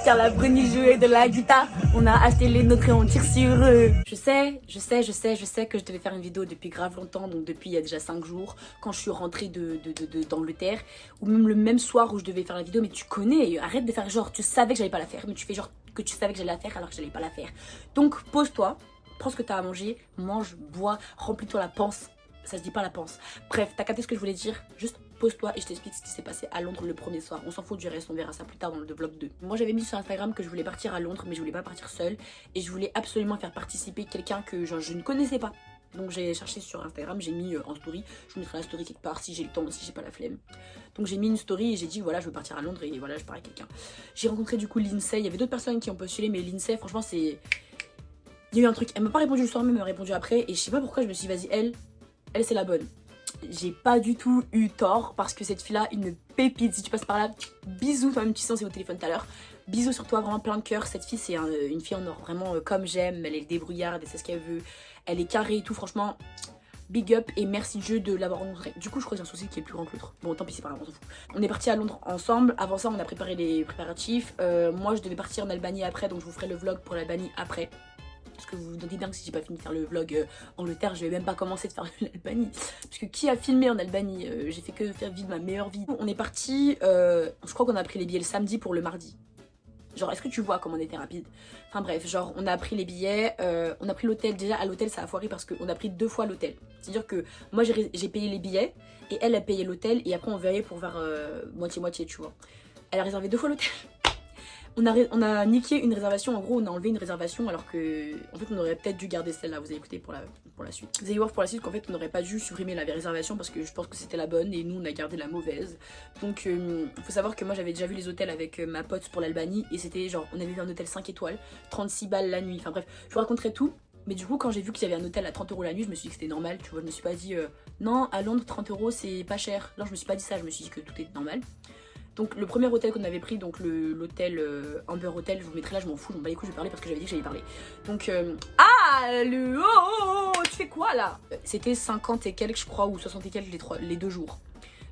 Car la Bruni jouait de la guitare, on a acheté les nôtres et on tire sur eux. Je sais que je devais faire une vidéo depuis grave longtemps, donc depuis il y a déjà 5 jours, quand je suis rentrée d'Angleterre, ou même le même soir où je devais faire la vidéo, mais tu connais, arrête de faire genre, tu savais que j'allais pas la faire, mais tu fais genre que tu savais que j'allais la faire alors que j'allais pas la faire. Donc pose-toi, prends ce que t'as à manger, mange, bois, remplis-toi la panse. Ça se dit pas la panse. Bref, t'as capté ce que je voulais dire? Juste pose-toi et je t'explique ce qui s'est passé à Londres le premier soir. On s'en fout du reste, on verra ça plus tard dans le vlog 2. Moi j'avais mis sur Instagram que je voulais partir à Londres, mais je voulais pas partir seule. Et je voulais absolument faire participer quelqu'un que genre, je ne connaissais pas. Donc j'ai cherché sur Instagram, j'ai mis en story. Je mettrai la story quelque part si j'ai le temps, si j'ai pas la flemme. Donc j'ai mis une story et j'ai dit voilà, je veux partir à Londres et voilà, je pars avec quelqu'un. J'ai rencontré du coup Lindsay. Il y avait d'autres personnes qui ont postulé, mais Lindsay, franchement, c'est. Il y a eu un truc. Elle m'a pas répondu le soir même, elle m'a répondu après. Et je sais pas pourquoi je me suis dit, vas-y, elle c'est la bonne. J'ai pas du tout eu tort parce que cette fille-là, une pépite. Si tu passes par là, bisous, toi-même, tu sais, on s'est au téléphone tout à l'heure. Bisous sur toi, vraiment plein de cœur. Cette fille, c'est une fille en or, vraiment comme j'aime. Elle est débrouillarde, elle sait ce qu'elle veut. Elle est carrée et tout, franchement. Big up et merci Dieu de l'avoir rencontrée. Du coup, je crois que j'ai un souci qui est plus grand que l'autre. Bon, tant pis, c'est pas grave, on s'en fout. On est parti à Londres ensemble. Avant ça, on a préparé les préparatifs. Moi, je devais partir en Albanie après, donc je vous ferai le vlog pour l'Albanie après. Parce que vous vous doutez bien que si j'ai pas fini de faire le vlog Angleterre, je vais même pas commencer de faire l'Albanie. Parce que qui a filmé en Albanie? J'ai fait que faire vivre ma meilleure vie. On est parti, je crois qu'on a pris les billets le samedi pour le mardi. Genre, est-ce que tu vois comment on était rapide? Enfin bref, genre, on a pris les billets, on a pris l'hôtel. Déjà, à l'hôtel, ça a foiré parce qu'on a pris 2 fois l'hôtel. C'est-à-dire que moi, j'ai payé les billets et elle a payé l'hôtel. Et après, on verrait pour faire moitié-moitié, tu vois. Elle a réservé 2 fois l'hôtel. On a niqué une réservation, en gros on a enlevé une réservation alors que en fait on aurait peut-être dû garder celle-là, vous allez écouter pour la suite. Vous allez voir pour la suite qu'en fait on n'aurait pas dû supprimer la réservation parce que je pense que c'était la bonne et nous on a gardé la mauvaise. Donc faut savoir que moi j'avais déjà vu les hôtels avec ma pote pour l'Albanie et c'était genre on avait vu un hôtel 5 étoiles, 36 balles la nuit, enfin bref, je vous raconterai tout. Mais du coup quand j'ai vu qu'il y avait un hôtel à 30 € la nuit, je me suis dit que c'était normal, tu vois, je me suis pas dit non à Londres 30 € c'est pas cher. Non je me suis pas dit ça, je me suis dit que tout était normal. Donc le premier hôtel qu'on avait pris, donc l'hôtel Amber Hotel, je vous mettrai là, je m'en fous, je m'en bats les couilles, je vais parler parce que j'avais dit que j'allais parler. Donc tu fais quoi là? C'était 50 et quelques je crois, ou 60 et quelques les 2 jours.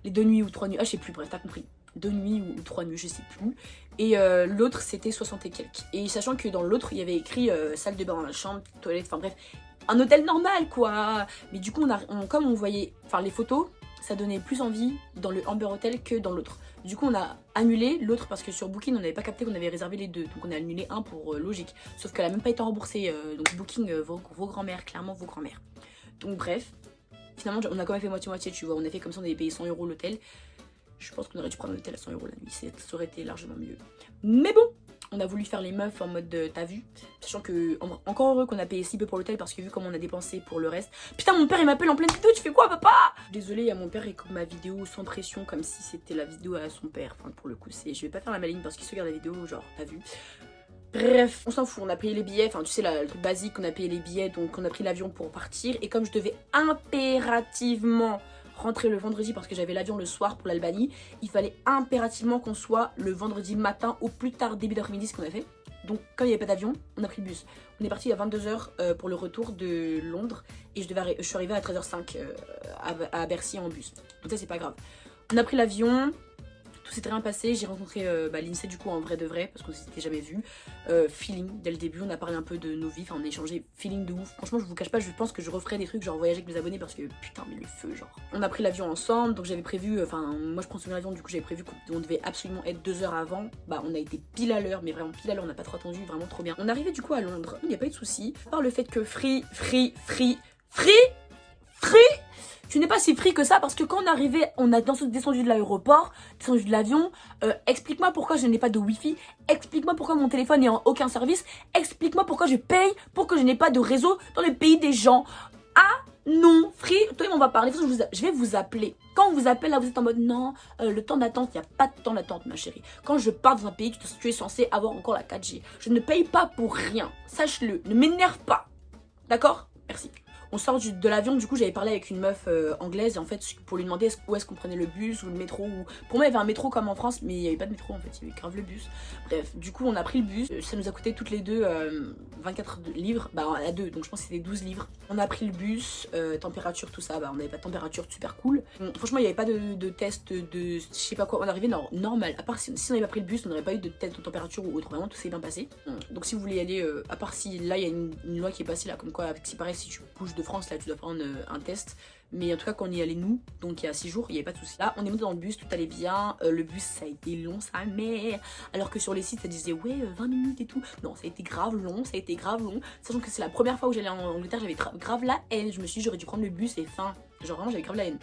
Les 2 nuits ou 3 nuits, je sais plus, bref t'as compris. 2 nuits ou 3 nuits, je sais plus. Et l'autre c'était 60 et quelques. Et sachant que dans l'autre il y avait écrit salle de bain dans la chambre, toilette, enfin bref, un hôtel normal quoi. Mais du coup comme on voyait, enfin les photos, ça donnait plus envie dans le Amber Hotel que dans l'autre. Du coup on a annulé l'autre parce que sur Booking on n'avait pas capté qu'on avait réservé les deux. Donc on a annulé un pour logique. Sauf qu'elle a même pas été remboursée. Donc Booking, vos grands-mères, clairement vos grands-mères. Donc bref, finalement on a quand même fait moitié-moitié, tu vois. On a fait comme ça, on avait payé 100 € l'hôtel. Je pense qu'on aurait dû prendre l'hôtel à 100 € la nuit, ça aurait été largement mieux. Mais bon, on a voulu faire les meufs en mode t'as vu, sachant que encore heureux qu'on a payé si peu pour l'hôtel parce que vu comment on a dépensé pour le reste. Putain mon père il m'appelle en pleine vidéo, tu fais quoi papa? Désolée, il y a mon père et comme ma vidéo sans pression comme si c'était la vidéo à son père. Enfin pour le coup c'est, je vais pas faire la maligne parce qu'il se regarde la vidéo genre t'as vu. Bref, on s'en fout, on a payé les billets, enfin tu sais le truc basique, on a payé les billets donc on a pris l'avion pour partir. Et comme je devais impérativement rentrer le vendredi parce que j'avais l'avion le soir pour l'Albanie, il fallait impérativement qu'on soit le vendredi matin au plus tard début d'après-midi, ce qu'on a fait. Donc comme il n'y avait pas d'avion, on a pris le bus. On est parti à 22 h pour le retour de Londres et je suis arrivée à 13 h 05 à Bercy en bus. Donc ça c'est pas grave. On a pris l'avion. Tout s'est très bien passé, j'ai rencontré Lindsay du coup en vrai de vrai parce qu'on s'était jamais vu. Feeling dès le début, on a parlé un peu de nos vies, enfin on a échangé, feeling de ouf. Franchement je vous cache pas, je pense que je referai des trucs genre voyager avec mes abonnés parce que putain mais le feu genre. On a pris l'avion ensemble, donc j'avais prévu, enfin moi je prends souvent l'avion, du coup j'avais prévu qu'on devait absolument être 2 heures avant. Bah on a été pile à l'heure, mais vraiment pile à l'heure, on n'a pas trop attendu, vraiment trop bien. On est arrivé du coup à Londres, il n'y a pas eu de soucis, par le fait que tu n'es pas si free que ça parce que quand on arrivait, on a descendu de l'aéroport, descendu de l'avion. Explique-moi pourquoi je n'ai pas de wifi. Explique-moi pourquoi mon téléphone n'est en aucun service. Explique-moi pourquoi je paye pour que je n'ai pas de réseau dans le pays des gens. Ah non, free, toi on va parler. Je vais vous appeler. Quand on vous appelle là, vous êtes en mode non, le temps d'attente, il n'y a pas de temps d'attente ma chérie. Quand je pars dans un pays, tu es censé avoir encore la 4G. Je ne paye pas pour rien. Sache-le, ne m'énerve pas. D'accord? Merci. On sort de l'avion, du coup j'avais parlé avec une meuf anglaise et en fait pour lui demander où est-ce qu'on prenait le bus ou le métro. Ou... Pour moi il y avait un métro comme en France mais il n'y avait pas de métro en fait, il y avait grave le bus. Bref, du coup on a pris le bus, ça nous a coûté toutes les deux 24 livres, bah à deux, donc je pense que c'était 12 livres. On a pris le bus, température tout ça, bah on n'avait pas de température, super cool. Franchement il n'y avait pas de test de je sais pas quoi, on arrivait normal, à part si on n'avait pas pris le bus on n'aurait pas eu de test de température ou autre, vraiment tout s'est bien passé. Donc si vous voulez y aller, à part si là il y a une loi qui est passée là, comme quoi si pareil si tu bouges de France là tu dois prendre un test. Mais en tout cas quand on y allait nous, donc il y a 6 jours, il n'y avait pas de soucis. Là on est monté dans le bus, tout allait bien, le bus ça a été long sa mère. Alors que sur les sites ça disait ouais 20 minutes et tout. Non ça a été grave long, sachant que c'est la première fois où j'allais en Angleterre, j'avais grave la haine. Je me suis dit j'aurais dû prendre le bus et fin, genre vraiment j'avais grave la haine.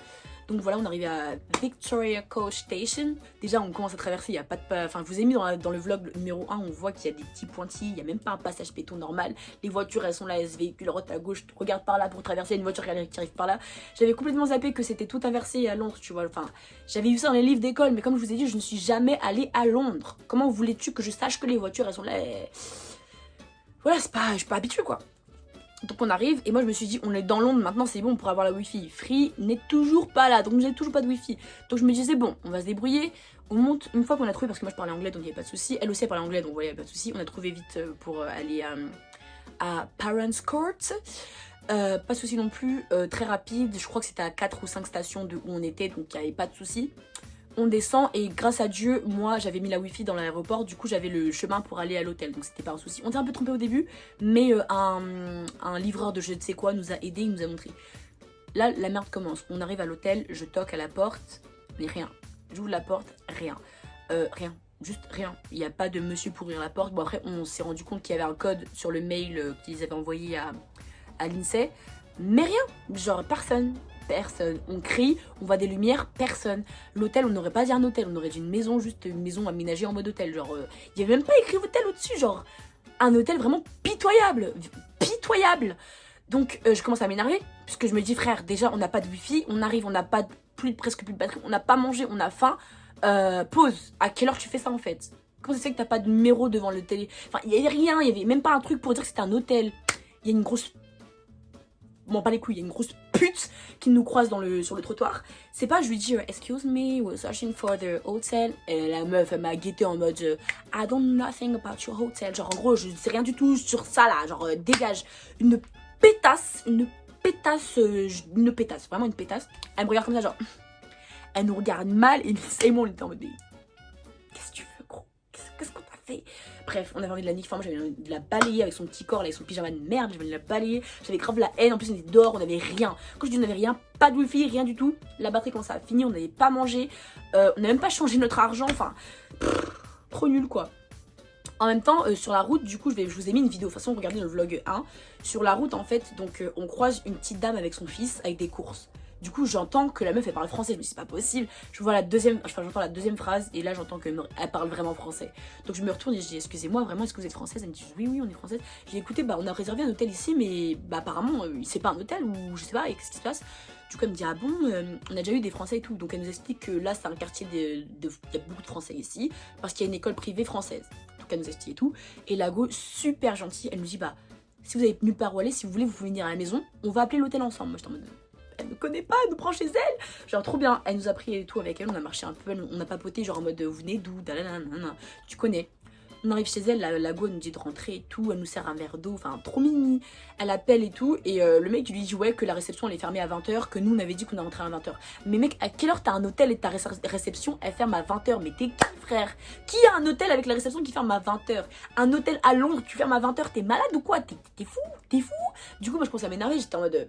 Donc voilà, on arrive à Victoria Coach Station. Déjà, on commence à traverser, il n'y a pas de... Enfin, je vous ai mis dans le vlog numéro 1, on voit qu'il y a des petits pointillés, il n'y a même pas un passage péton normal. Les voitures, elles sont là, elles se véhiculent à droite à gauche, regarde par là pour traverser, une voiture qui arrive par là. J'avais complètement zappé que c'était tout inversé à Londres, tu vois. Enfin, j'avais vu ça dans les livres d'école, mais comme je vous ai dit, je ne suis jamais allée à Londres. Comment voulais-tu que je sache que les voitures, elles sont là Voilà, je suis pas habituée, quoi. Donc on arrive et moi je me suis dit on est dans Londres maintenant c'est bon pour avoir la wifi. Free n'est toujours pas là donc j'ai toujours pas de wifi. Donc je me disais bon on va se débrouiller. On monte une fois qu'on a trouvé parce que moi je parlais anglais donc il n'y avait pas de souci. Elle aussi elle parlait anglais donc voilà il n'y avait pas de souci. On a trouvé vite pour aller à Parents Court. Pas de souci non plus, très rapide. Je crois que c'était à 4 ou 5 stations de où on était donc il n'y avait pas de souci. On descend et grâce à Dieu, moi j'avais mis la wifi dans l'aéroport, du coup j'avais le chemin pour aller à l'hôtel, donc c'était pas un souci. On s'est un peu trompé au début, mais un livreur de je ne sais quoi nous a aidé, il nous a montré. Là la merde commence, on arrive à l'hôtel, je toque à la porte, mais rien. J'ouvre la porte, rien. Rien, juste rien. Il n'y a pas de monsieur pour ouvrir la porte. Bon après on s'est rendu compte qu'il y avait un code sur le mail qu'ils avaient envoyé à l'INSEE, mais rien, genre personne. On crie, on voit des lumières, personne. L'hôtel, on n'aurait pas dit un hôtel, on aurait dit une maison, juste une maison aménagée en mode hôtel. Genre, il n'y avait même pas écrit hôtel au-dessus, genre un hôtel vraiment pitoyable. Pitoyable. Donc, je commence à m'énerver, puisque je me dis, frère, déjà, on n'a pas de wifi, on arrive, on n'a pas presque plus de batterie, on n'a pas mangé, on a faim. Pause. À quelle heure tu fais ça en fait? Comment ça se fait que t'as pas de numéro devant le télé? Enfin, il n'y avait rien, il n'y avait même pas un truc pour dire que c'était un hôtel. Il y a une grosse... Bon, pas les couilles, il y a une grosse pute qui nous croise sur le trottoir. C'est pas, je lui dis, excuse me, we're searching for the hotel. Et la meuf, elle m'a guetté en mode, I don't know nothing about your hotel. Genre, en gros, je sais rien du tout sur ça là. Genre, dégage. Une pétasse, vraiment une pétasse. Elle me regarde comme ça, genre, elle nous regarde mal. Et c'est moi, on était en mode, qu'est-ce que tu veux, gros? Qu'est-ce qu'on t'a fait? Bref, on avait envie de la niquer, enfin, moi j'avais envie de la balayer avec son petit corps, là, avec son pyjama de merde, j'avais envie de la balayer, j'avais grave la haine, en plus on était dehors, on avait rien. Quand je dis on avait rien, pas de wifi, rien du tout, la batterie commençait à finir, on n'avait pas mangé, on n'a même pas changé notre argent, enfin, trop nul quoi. En même temps, sur la route, du coup, je vous ai mis une vidéo, de toute façon, regardez dans le vlog 1, sur la route en fait, donc on croise une petite dame avec son fils, avec des courses. Du coup, j'entends que la meuf, elle parle français. Je me dis, c'est pas possible. J'entends la deuxième phrase et là, j'entends qu'elle parle vraiment français. Donc, je me retourne et je dis, excusez-moi, vraiment, est-ce que vous êtes française? Elle me dit, oui, oui, on est française. J'ai dit, écoutez, bah, on a réservé un hôtel ici, mais bah, apparemment, c'est pas un hôtel ou je sais pas, et qu'est-ce qui se passe? Du coup, elle me dit, ah bon, on a déjà eu des Français et tout. Donc, elle nous explique que là, c'est un quartier il y a beaucoup de Français ici, parce qu'il y a une école privée française. Donc, elle nous explique et tout. Et la go, super gentille, elle nous dit, bah, si vous avez nulle part où aller, si vous voulez, vous pouvez venir à la maison, on va appeler l'hôtel ensemble. Moi, j'étais en mode, elle me connaît pas, elle nous prend chez elle. Genre trop bien, elle nous a pris et tout avec elle, on a marché un peu, on a papoté genre en mode vous venez d'où, tu connais. On arrive chez elle, la go nous dit de rentrer et tout, elle nous sert un verre d'eau, enfin trop mini. Elle appelle et tout, et le mec lui dit ouais que la réception elle est fermée à 20h, que nous on avait dit qu'on est rentré à 20h. Mais mec, à quelle heure t'as un hôtel et ta réception elle ferme à 20h? Mais t'es qui frère? Qui a un hôtel avec la réception qui ferme à 20h? Un hôtel à Londres, tu fermes à 20h, t'es malade ou quoi? T'es fou? Du coup moi je commence à m'énerver, j'étais en mode...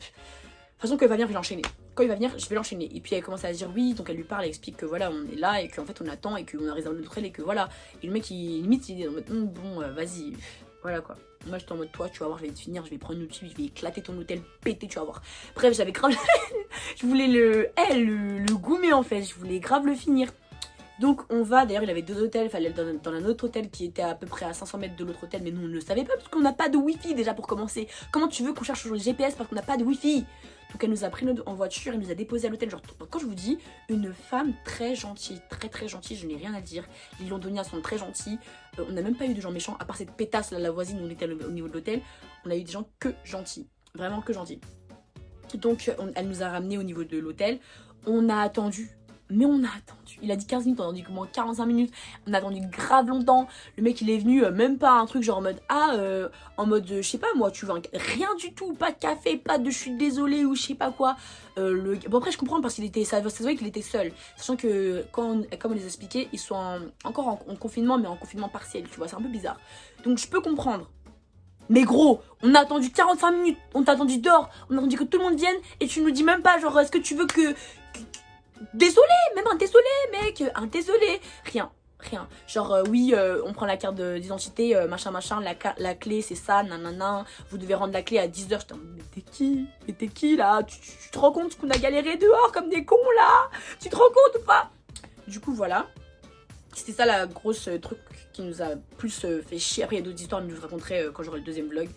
De toute façon, quand il va venir, je vais l'enchaîner. Quand il va venir, je vais l'enchaîner. Et puis elle commence à dire oui, donc elle lui parle, elle explique que voilà, on est là et qu'en fait on attend et qu'on a réservé notre hôtel et que voilà. Et le mec, il limite, il est en mode bon, vas-y, voilà quoi. Moi j'étais en mode toi, tu vas voir, je vais te finir, je vais prendre une tube, je vais éclater ton hôtel, péter, tu vas voir. Bref, j'avais grave. Je voulais le goumer en fait, je voulais grave le finir. Donc on va, d'ailleurs il avait 2 hôtels, il fallait aller dans un autre hôtel qui était à peu près à 500 mètres de l'autre hôtel, mais nous on ne le savait pas parce qu'on n'a pas de wifi déjà pour commencer. Comment tu veux qu'on cherche sur le GPS parce qu'on n'a pas de wifi? Donc elle nous a pris en voiture, elle nous a déposé à l'hôtel, genre quand je vous dis, une femme très gentille, très gentille, je n'ai rien à dire. Les Londoniens sont très gentils, on n'a même pas eu de gens méchants, à part cette pétasse là, la voisine où on était au niveau de l'hôtel, on a eu des gens que gentils, vraiment que gentils. Donc elle nous a ramené au niveau de l'hôtel. On a attendu. Mais on a attendu. Il a dit 15 minutes, on a attendu comment 45 minutes. On a attendu grave longtemps. Le mec il est venu, même pas un truc genre en mode, je sais pas moi, tu veux rien du tout, pas de café, pas de je suis désolée ou je sais pas quoi. Bon après je comprends parce qu'il était, ça se voyait qu'il était seul. Sachant que comme on les a expliqué, ils sont encore en confinement mais en confinement partiel, tu vois, c'est un peu bizarre. Donc je peux comprendre. Mais gros, on a attendu 45 minutes, on t'a attendu dehors, on a attendu que tout le monde vienne et tu nous dis même pas genre est-ce que tu veux que... Désolé, même un désolé mec, un désolé, rien. Genre oui, on prend la carte d'identité, machin, la clé c'est ça, nanana, vous devez rendre la clé à 10h. J'étais en mode, mais t'es qui là, tu te rends compte qu'on a galéré dehors comme des cons là? Tu te rends compte ou pas? Du coup voilà, c'était ça la grosse truc qui nous a plus fait chier. Après il y a d'autres histoires mais je vous raconterai quand j'aurai le deuxième vlog.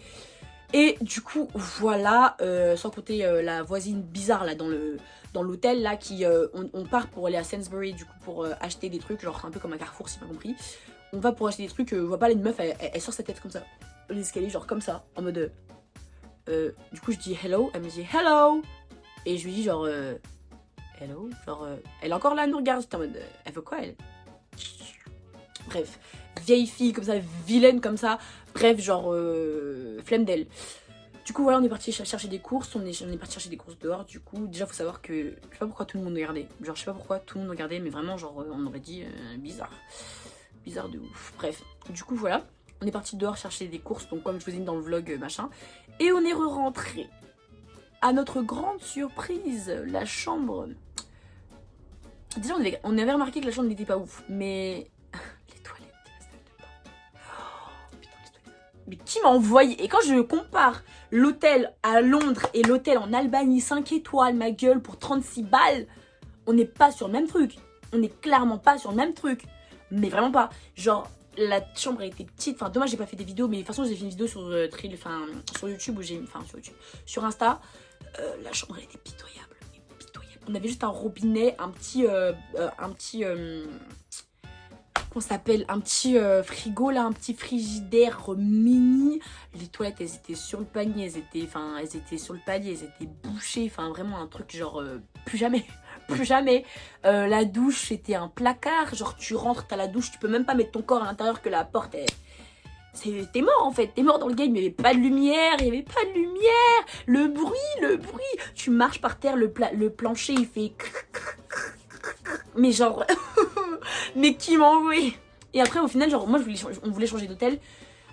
Et du coup voilà, sans compter la voisine bizarre là dans l'hôtel là qui on part pour aller à Sainsbury du coup pour acheter des trucs, genre un peu comme un Carrefour si pas compris. On va pour acheter des trucs, on voit pas là une meuf elle sort sa tête comme ça, l'escalier genre comme ça en mode du coup je dis hello, elle me dit hello et je lui dis genre hello, genre elle est encore là, elle nous regarde, j'étais en mode elle veut quoi elle? Bref, vieille fille comme ça, vilaine comme ça, bref genre flemme d'elle. Du coup voilà, on est parti chercher des courses, on est parti chercher des courses dehors. Du coup déjà faut savoir que je sais pas pourquoi tout le monde nous regardait, genre je sais pas pourquoi tout le monde nous regardait, mais vraiment genre on aurait dit bizarre de ouf. Bref, du coup voilà, on est parti dehors chercher des courses, donc comme je vous ai dit dans le vlog machin, et on est re-rentré. À notre grande surprise, la chambre, déjà on avait remarqué que la chambre n'était pas ouf, mais mais qui m'a envoyé? Et quand je compare l'hôtel à Londres et l'hôtel en Albanie 5 étoiles, ma gueule, pour 36 balles, on n'est pas sur le même truc. On n'est clairement pas sur le même truc. Mais vraiment pas. Genre, la chambre était petite. Enfin, dommage, j'ai pas fait des vidéos. Mais de toute façon, j'ai fait une vidéo sur sur YouTube où j'ai... Enfin, sur YouTube. Sur Insta. La chambre, elle était pitoyable. On avait juste un robinet, un petit qu'on s'appelle un petit frigo là, un petit frigidaire mini. Les toilettes elles étaient sur le panier, elles étaient sur le palier, elles étaient bouchées, enfin vraiment un truc genre plus jamais. La douche c'était un placard, genre tu rentres, t'as la douche, tu peux même pas mettre ton corps à l'intérieur que la porte t'es mort en fait, t'es mort dans le game, il n'y avait pas de lumière, le bruit, tu marches par terre, le plancher il fait mais genre mais qui m'a envoyé? Et après au final genre moi on voulait changer d'hôtel.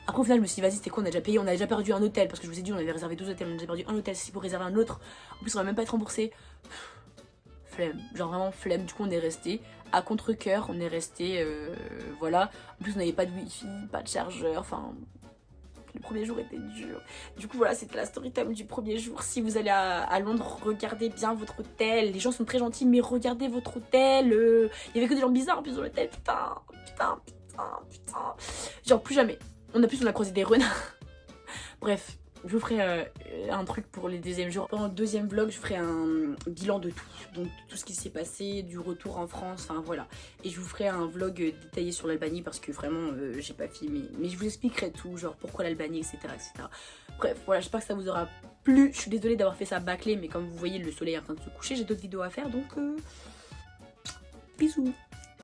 Après au final je me suis dit vas-y c'était quoi, on a déjà payé, on a déjà perdu un hôtel parce que je vous ai dit on avait réservé 2 hôtels, on a déjà perdu un hôtel, c'est pour réserver un autre, en plus on va même pas être remboursé. Flemme, genre vraiment flemme. Du coup on est resté à contre-cœur, on est resté voilà, en plus on n'avait pas de wifi, pas de chargeur, enfin le premier jour était dur. Du coup voilà, c'était la story time du premier jour. Si vous allez à Londres, regardez bien votre hôtel. Les gens sont très gentils, mais regardez votre hôtel. Il y avait que des gens bizarres en plus dans l'hôtel. Putain. Genre plus jamais. On a croisé des renards. Bref, je vous ferai un truc pour les deuxièmes jours. Pendant le deuxième vlog, je ferai un bilan de tout. Donc tout ce qui s'est passé, du retour en France, enfin voilà. Et je vous ferai un vlog détaillé sur l'Albanie parce que vraiment, j'ai pas filmé. Mais je vous expliquerai tout, genre pourquoi l'Albanie, etc., etc. Bref, voilà, j'espère que ça vous aura plu. Je suis désolée d'avoir fait ça bâclé, mais comme vous voyez, le soleil est en train de se coucher. J'ai d'autres vidéos à faire, donc bisous.